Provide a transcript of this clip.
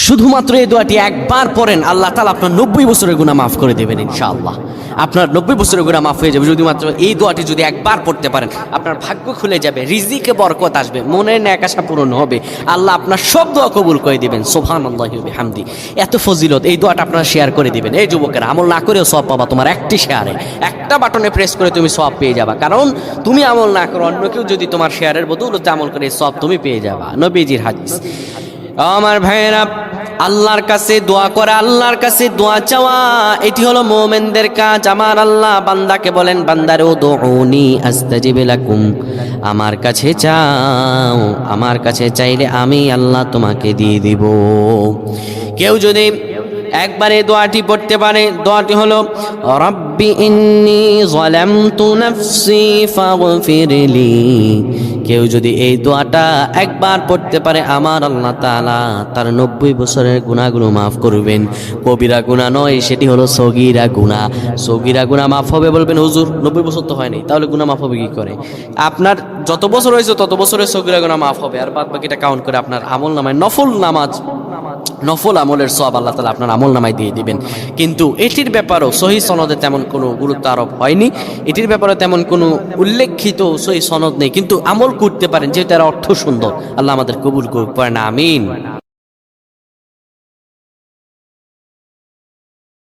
শুধুমাত্র এই দোয়াটি একবার পড়েন, আল্লাহ তাআলা আপনার 90 বছরের গুনাহ মাফ করে দেবেন ইনশাআল্লাহ। আপনার 90 বছরের গুনাহ মাফ হয়ে যাবে শুধুমাত্র এই দোয়াটি যদি একবার পড়তে পারেন। আপনার ভাগ্য খুলে যাবে, রিজিকে বরকত আসবে, মনের ন্যাক আশা পূরণ হবে, আল্লাহ আপনার সব দোয়া কবুল করে দিবেন। সুবহানাল্লাহি ওয়া বিহামদি। এত ফজিলত, এই দোয়াটা আপনারা শেয়ার করে দিবেন। এই যুবকেরা, আমল না করেও সওয়াব পাবা। তোমার একটি শেয়ারে, একটা বাটনে প্রেস করে তুমি সওয়াব পেয়ে যাবা। কারণ তুমি আমল না করো, অন্য কেউ যদি তোমার শেয়ারের বদৌলতে আমল করে, সওয়াব তুমি পেয়ে যাবা। নবীজির হাদিস। আমার ভাইয়েরা, আল্লাহর কাছে দোয়া করা, আল্লাহর কাছে দোয়া চাওয়া, এটি হলো মুমিনদের কাজ। আমার আল্লাহ বান্দাকে বলেন, বান্দারে উদউনি আস্তাজিব লাকুম, আমার কাছে চাও, আমার কাছে চাইলে আমি আল্লাহ তোমাকে দিয়ে দিব। কেউ যদি একবারে দোয়াটি পড়তে পারে, দোয়াটি হলো রব্বি ইন্নী যালামতু নাফসি ফাগফিরলি। কেউ যদি এই দোয়াটা একবার পড়তে পারে, আমার আল্লাহ তাআলা তার 90 বছরের গুনাহগুলো মাফ করবেন। কবিরা গুনাহ নয়, সেটি হলো সগীরা গুনাহ। সগীরা গুনাহ মাফ হবে। বলবেন হুজুর 90 বছর তো হয়নি, তাহলে গুনাহ মাফ হবে কি করে? আপনার যত বছর হয়েছে তত বছরের সগীরা গুনাহ মাফ হবে, আর বাদ বাকিটা কাউন্ট করে আপনার আমল নামায় নফল নামাজ, নফল আমলের সওয়াব আল্লাহ তাআলা আপনার আমল নামায় দিয়ে দিবেন। কিন্তু এটির ব্যাপারেও সহিহ সনদে তেমন কোনো গুরুত্ব আরোপ হয়নি, এটির ব্যাপারে তেমন কোনো উল্লেখিত সহিহ সনদ নেই। কিন্তু আমল করতে পারেন, যেহেতু এর অর্থ সুন্দর। আল্লাহ আমাদের কবুল করুক, পড়েন আমিন।